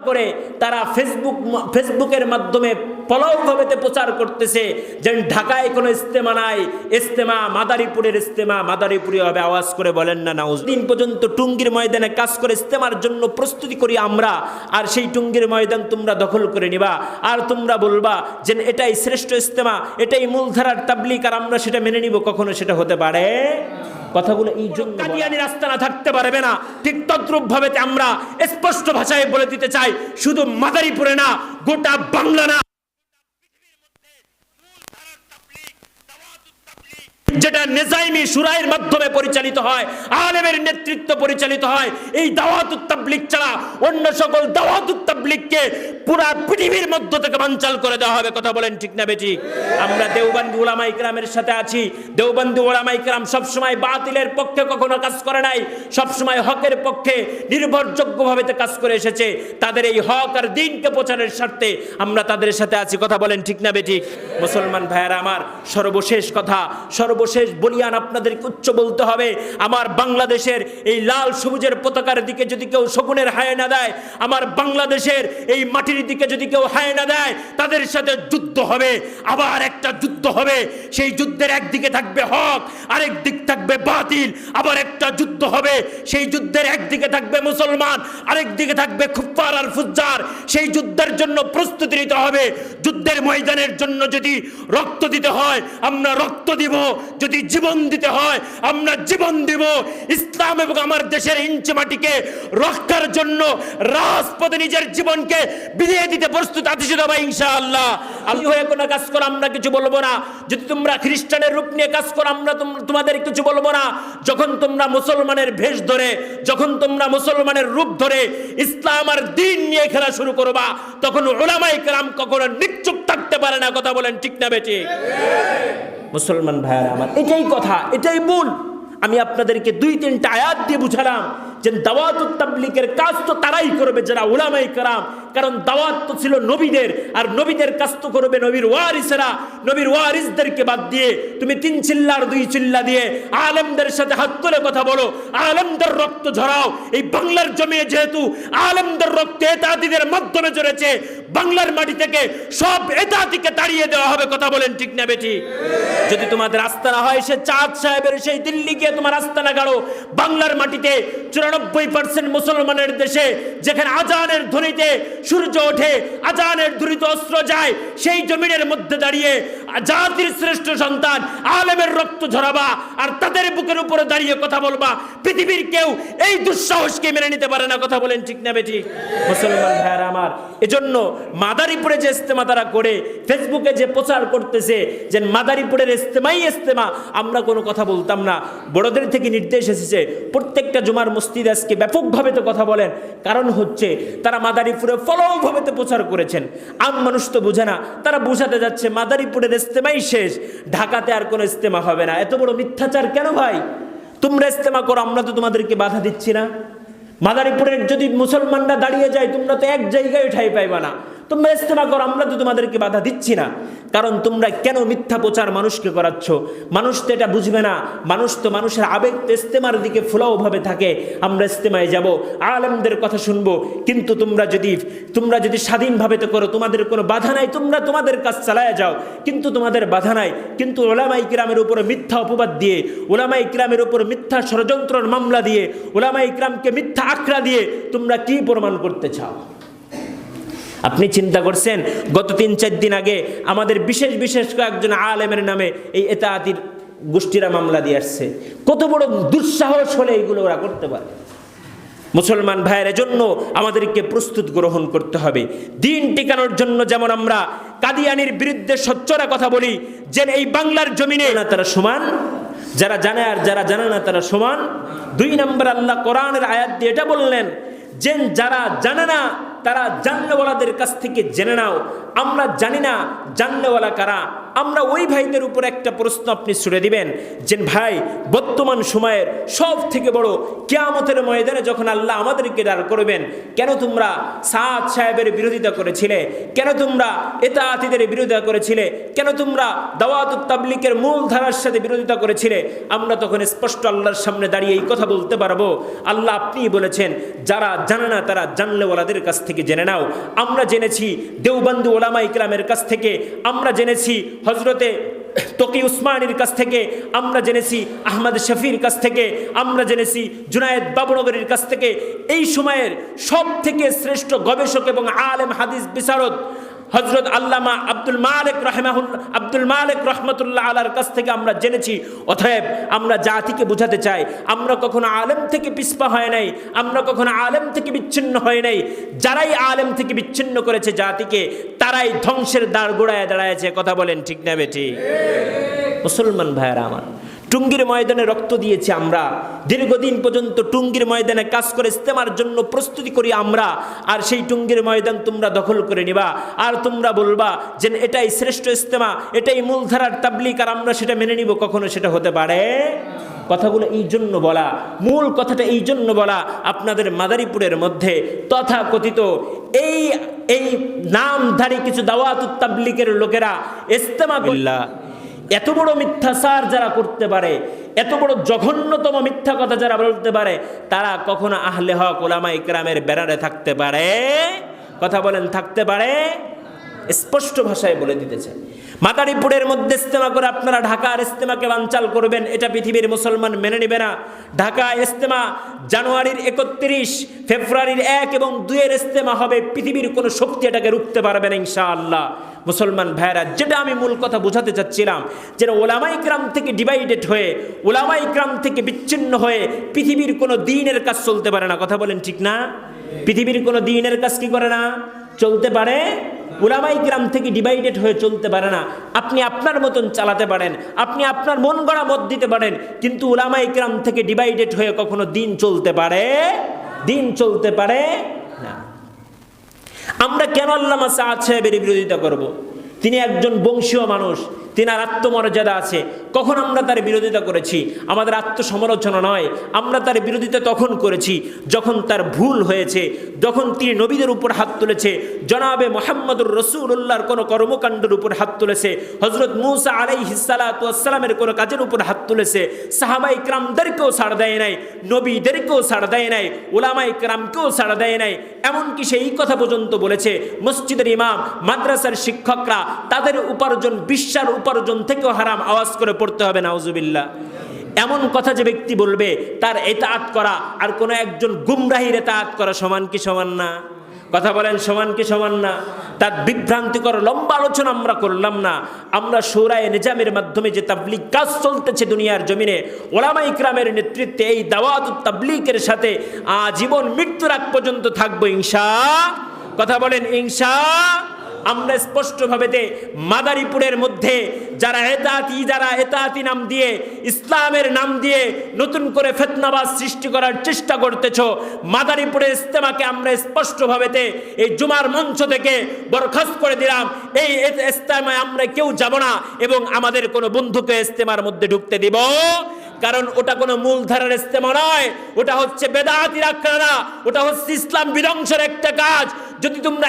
করে তারা ফেসবুকের মাধ্যমে পলাউভাবে প্রচার করতেছে যে ঢাকায় কোনো ইস্তেমা নাই, ইস্তেমা মাদারীপুরের ইস্তেমা, মাদারীপুরে হবে। আওয়াজ করে বলেন না নাউজ। দিন পর্যন্ত টুঙ্গির ময়দানে কাজ করে ইস্তেমার জন্য প্রস্তুতি করি আমরা, আর সেই টুঙ্গির ময়দান তোমরা দখল করে নিবা, আর তোমরা বলবা যে এটাই শ্রেষ্ঠ ইস্তেমা, এটাই মূলধারার তাবলীগ, আর আমরা সেটা মেনে নিব। কখনো সেটা হতে পারে? কথাগুলো এই জন্য কাদিয়ানি রাস্তা না থাকতে পারবে না। ঠিক তদ্রূপ ভাবে আমরা স্পষ্ট ভাষায় বলে দিতে চাই, শুধু মাদারীপুরে না, গোটা বাংলা না, যেটা নিজাইমি শুরাইয়ের মাধ্যমে পরিচালিত হয়, আলেমের নেতৃত্ব পরিচালিত হয়, এই দাওয়াতুত তাবলীগ ছাড়া অন্য সকল দাওয়াতুত তাবলীগকে পুরা পৃথিবীর মধ্য থেকে বানচাল করে দেওয়া হবে। কথা বলেন ঠিক না বেঠিক? আমরা দেওবন্দি উলামা ইকরামের সাথে আছি। দেওবন্দি উলামা ইকরাম সবসময় বাতিলের পক্ষে কখনো কাজ করে নাই, সবসময় হকের পক্ষে নির্ভরযোগ্যভাবে কাজ করে এসেছে। তাদের এই হক আর দ্বীনকে প্রচারের স্বার্থে আমরা তাদের সাথে আছি। কথা বলেন ঠিক না বেঠিক? মুসলমান ভাইয়েরা আমার, সর্বশেষ কথা, সর্বশেষ বলিয়ান আপনাদেরকে উচ্চ বলতে হবে। আমার বাংলাদেশের এই লাল সবুজের পতাকার দিকে যদি কেউ শকুনের হায় না দেয়, আমার বাংলাদেশের এই মাটির দিকে যদি কেউ হায় না দেয়, তাদের সাথে যুদ্ধ হবে, আবার একটা যুদ্ধ হবে। সেই যুদ্ধের একদিকে থাকবে হক, আরেক দিক থাকবে বাতিল। আবার একটা যুদ্ধ হবে, সেই যুদ্ধের একদিকে থাকবে মুসলমান, আরেক দিকে থাকবে কুফফার আর ফুজ্জার। সেই যুদ্ধের জন্য প্রস্তুতি নিতে হবে। যুদ্ধের ময়দানের জন্য যদি রক্ত দিতে হয় আমরা রক্ত দিব, যদি জীবন দিতে হয় আমরা জীবন দিব। ইসলাম এবং আমার দেশের ইঞ্চি মাটিকে রক্ষার জন্য রাজপথে নিজের জীবনকে বিলিয়ে দিতে প্রস্তুত আছি সবাই ইনশাআল্লাহ। আল্লাহ হয়ে কোনো কাজ করো আমরা কিছু বলবো না। যদি তোমরা খ্রিস্টানের রূপ নিয়ে কাজ করো আমরা তোমাদের কিছু বলবো না। যখন তোমরা মুসলমানের ভেষ ধরে, যখন তোমরা মুসলমানের রূপ ধরে ইসলাম আর দ্বীন নিয়ে খেলা শুরু করবা, তখন উলামায়ে কেরাম কখনো নিশ্চুপ থাকতে পারে না। কথা বলেন ঠিক না বেঠিক? মুসলমান ভাইয়ারা আমার, এটাই কথা, এটাই মূল। আমি আপনাদেরকে 2-3টা আয়াত দিয়ে বুঝালাম যে দাওয়াতুত তাবলীগের কাজ তো তারাই করবে যারা উলামায়ে কেরাম। কারণ দাওয়াত তো ছিল নবীদের, আর নবীদের কাজ তো করবে নবীর ওয়ারিসেরা। নবীর ওয়ারিসদেরকে বাদ দিয়ে তুমি 3 চিল্লা আর 2 চিল্লা দিয়ে আলেমদের সাথে হাত তুলে কথা বলো, আলেমদের রক্ত ঝরাও। এই বাংলার জমিনে যেহেতু আলেমদের রক্ত এতাতিদের মাধ্যমে ঝরেছে, বাংলার মাটি থেকে সব এতাতিকে তাড়িয়ে দেওয়া হবে। কথা বলেন ঠিক না বেঠিক? যদি তোমাদের আস্তানা হয় সে চাঁদ সাহেবের সেই দিল্লিকে তোমার আস্তানা গাড়ো। বাংলার মাটিতে 94% মুসলমানের দেশে, যেখানে আজানের ধ্বনিতে সূর্য ওঠে, আজানের ধ্বনিতে অস্ত্র যায়, সেই জমিনের মধ্যে দাঁড়িয়ে জাতির শ্রেষ্ঠ সন্তান আলেমের রক্ত ঝরাবা, আর তাদের বুকের উপরে দাঁড়িয়ে কথা বলবা। পৃথিবীর কেউ এই দুঃসাহসকে মেনে নিতে পারে না। কথা বলেন ঠিক না বেঠিক? মুসলমান ভাইয়ারা আমার, এজন্য মাদারীপুরে যে ইস্তেমা তারা করে, ফেসবুকে যে প্রচার করতেছে যে মাদারীপুরের ইস্তেমাই ইস্তেমা, আমরা কোনো কথা বলতাম না। বড়দের থেকে নির্দেশ এসেছে প্রত্যেকটা জুমার মসজিদে আজকে ব্যাপকভাবে তো কথা বলেন। কারণ হচ্ছে তারা মাদারীপুরে ফলভাবে তো প্রচার করেছেন, আম মানুষ তো বোঝে না। তারা বোঝাতে যাচ্ছে মাদারীপুরের ইস্তেমাই শেষ, ঢাকাতে আর কোনো ইস্তেমা হবে না। এত বড় মিথ্যাচার কেন ভাই? তোমরা ইস্তেমা করো, আমরা তো তোমাদেরকে বাধা দিচ্ছি না। মাদারীপুরের যদি মুসলমানরা দাঁড়িয়ে যায়, তোমরা তো এক জায়গায় ঠাঁই পাইবা না। তোমরা ইস্তেমা করো, আমরা তো তোমাদেরকে বাধা দিচ্ছি না। কারণ তোমরা কেন মিথ্যা প্রচার মানুষকে করাচ্ছ? মানুষ তো এটা বুঝবে না। মানুষ তো, মানুষের আবেগ তো ইস্তেমার দিকে ফ্লোভাবে থাকে। আমরা ইস্তেমায় যাব, আলেমদের কথা শুনবো, কিন্তু তোমরা যদি স্বাধীনভাবে তো করো, তোমাদের কোনো বাধা নাই, তোমরা তোমাদের কাজ চালায় যাও, কিন্তু তোমাদের বাধা নাই। কিন্তু উলামায়ে কেরামের উপরে মিথ্যা অপবাদ দিয়ে, উলামায়ে কেরামের উপর মিথ্যা ষড়যন্ত্রের মামলা দিয়ে, উলামায়ে কেরামকে মিথ্যা আখড়া দিয়ে তোমরা কি প্রমাণ করতে চাও? আপনি চিন্তা করছেন গত 3-4 দিন আগে আমাদের বিশেষ কয়েকজন আলেমের নামে এই এতাতির গোষ্ঠীরা মামলা দিয়ে আসছে। কত বড় দুঃসাহস হলে এইগুলো ওরা করতে পারে? মুসলমান ভাইয়ের জন্য আমাদেরকে প্রস্তুত গ্রহণ করতে হবে দ্বীন টিকানোর জন্য। যেমন আমরা কাদিয়ানির বিরুদ্ধে সচ্চরা কথা বলি যে এই বাংলার জমিনে না তারা সমান, যারা জানে আর যারা জানে না তারা সমান। 2 নম্বর আল্লাহ কোরআনের আয়াত দিয়ে এটা বললেন যে যারা জানে না তারা জাননেওয়ালাদের কাছ থেকে জেনে নাও। আমরা জানি না জাননেওয়ালা কারা, আমরা ওই ভাইদের উপর একটা প্রশ্ন আপনি ছুড়ে দিবেন যে ভাই বর্তমান সময়ের সব থেকে বড় কিয়ামতের ময়দানে যখন আল্লাহ আমাদেরকে দাঁড় করবেন, কেন তোমরা সাদ সাহেবের বিরোধিতা করেছিলে, কেন তোমরা ইতাআতীদের বিরোধিতা করেছিলে, কেন তোমরা দাওয়াতুত তাবলীগের মূল ধারার সাথে বিরোধিতা করেছিলে? আমরা তখন স্পষ্ট আল্লাহর সামনে দাঁড়িয়ে এই কথা বলতে পারবো, আল্লাহ আপনিই বলেছেন যারা জানে না তারা জানলেওয়ালাদের কাছ থেকে জেনে নাও। আমরা জেনেছি দেওবন্দি ওলামা ইকরামের কাছ থেকে, আমরা জেনেছি হযরতে তকি উসমানীর কাছ থেকে, আমরা জেনেছি আহমদ শফির কাছ থেকে, আমরা জেনেছি জুনায়েদ বাবুনগরীর কাছ থেকে। এই সময়ের সব থেকে শ্রেষ্ঠ গবেষক এবং আলেম হাদিস বিশারদ হযরত আল্লামা আব্দুল মালিক রহমতুল্লাহ আলার কাছ থেকে আমরা জেনেছি। অতএব আমরা জাতিকে বোঝাতে চাই, আমরা কখনো আলেম থেকে পিছপা হয় নাই, আমরা কখনো আলেম থেকে বিচ্ছিন্ন হয় নাই। যারাই আলেম থেকে বিচ্ছিন্ন করেছে জাতিকে, তারাই ধ্বংসের দাঁড় গোড়ায় দাঁড়ায়ছে। কথা বলেন ঠিক না বেঠিক? মুসলমান ভাইয়েরা আমার, টুঙ্গির ময়দানে রক্ত দিয়েছি আমরা, দীর্ঘদিন পর্যন্ত টুঙ্গির ময়দানে কাজ করে ইস্তেমার জন্য প্রস্তুতি করি আমরা, আর সেই টুঙ্গির ময়দান তোমরা দখল করে নিবা, আর তোমরা বলবা যে এটাই শ্রেষ্ঠ ইস্তেমা, এটাই মূলধারার তাবলীগ, আর আমরা সেটা মেনে নিব। কখনো সেটা হতে পারে? কথাগুলো এই জন্য বলা, মূল কথাটা এই জন্য বলা, আপনাদের মাদারীপুরের মধ্যে তথাকথিত এই নামধারী কিছু দাওয়াতুত তাবলীগের লোকেরা ইস্তেমা বিল্লাহ এত বড় মিথ্যাচার যারা করতে পারে, এত বড় জঘন্যতম মিথ্যা কথা যারা বলতে পারে, তারা কখনো আহলে হক ওলামা ইকরামের ব্যানারে থাকতে পারে? কথা বলেন, থাকতে পারে? স্পষ্ট ভাষায় বলে দিতেছে। মাদারীপুরের মধ্যে ইস্তেমা করে আপনারা ঢাকার ইস্তেমাকে বানচাল করবেন, এটা পৃথিবীর মুসলমান মেনে নেবে না। ঢাকা ইস্তেমা জানুয়ারির 31, ফেব্রুয়ারির 1 এবং 2 এর ইস্তেমা হবে, পৃথিবীর কোনো শক্তি এটাকে রুখতে পারবে না ইনশাআল্লাহ। মুসলমান ভাইরা, যেটা আমি মূল কথা বোঝাতে চাচ্ছিলাম, যে ওলামা ইকরাম থেকে ডিভাইডেড হয়ে, ওলামা ইকরাম থেকে বিচ্ছিন্ন হয়ে পৃথিবীর কোনো দ্বীনের কাজ চলতে পারে না। কথা বলেন ঠিক না? পৃথিবীর কোনো দ্বীনের কাজ কি করে না? চলতে পারে? উলামা ইকরাম থেকে ডিভাইডেড হয়ে চলতে পারে না। আপনি আপনার মতন চালাতে পারেন, আপনি আপনার মন গড়া মত দিতে পারেন, কিন্তু উলামা ইকরাম থেকে ডিভাইডেড হয়ে কখনো দিন চলতে পারে? দিন চলতে পারে না। আমরা কেন আল্লামা সাদ সাহেবের বিরোধিতা করব? তিনি একজন বংশীয় মানুষ, তিনার আত্মমর্যাদা আছে। কখন আমরা তার বিরোধিতা করেছি? আমাদের আত্মসমালোচনা নয়, আমরা তার বিরোধিতা তখন করেছি যখন তার ভুল হয়েছে, যখন তিনি নবীদের উপর হাত তুলেছে, জনাবে মুহাম্মদুর রাসূলুল্লাহর কোনো কর্মকাণ্ডের উপর হাত তুলেছে, হযরত মূসা আলাইহিস সালাতু ওয়াস সালামের কোনো কাজের উপর হাত তুলেছে, সাহাবা ইকরামদেরকেও ছাড় দেয় নাই, নবীদেরকেও ছাড় দেয় নাই, উলামা ইকরামকেও ছাড় দেয় নাই। এমনকি সেই কথা পর্যন্ত বলেছে মসজিদের ইমাম, মাদ্রাসার শিক্ষকরা, তাদের উপার্জন বিশ্বের উপার্জন থেকেও হারাম, আওয়াজ করে পড়তে হবে নাউজুবিল্লাহ। এমন কথা যে ব্যক্তি বলবে, তার ইতাআত করা আর কোনো একজন গুমরাহির ইতাআত করা সমান কি সমান না? কথা বলেন, সমান কি সমান না? তার বিভ্রান্তিকর লম্বা আলোচনা আমরা করলাম না। আমরা শূরায়ে নিজামের মাধ্যমে যে তাবলীগ কাজ চলতেছে দুনিয়ার জমিনে, ওলামা ইকরামের নেতৃত্বে এই দাওয়াতুত তাবলীগের সাথে আজীবন মৃত্যুর আগ পর্যন্ত থাকবো ইনশাআল্লাহ। কথা বলেন ইনশাআল্লাহ। আমরা স্পষ্টভাবে মাদারীপুরের মধ্যে যারা এতাতি নাম দিয়ে, ইসলামের নাম দিয়ে নতুন করে ফিতনাবাজ সৃষ্টি করার চেষ্টা করতেছ, মাদারীপুরের ইস্তেমাকে আমরা স্পষ্টভাবে এই জুমার মঞ্চ থেকে বরখাস্ত করে দিলাম। এই ইস্তেমায় আমরা কেউ যাব না এবং আমাদের কোনো বন্ধুকে ইস্তেমার মধ্যে ঢুকতে দিব, কারণ ওটা কোনো মূলধারার ইস্তেমা নয়, ওটা হচ্ছে বেদাতির আখড়া, ওটা হচ্ছে ইসলাম বিধ্বংসের একটা কাজ। যদি তোমরা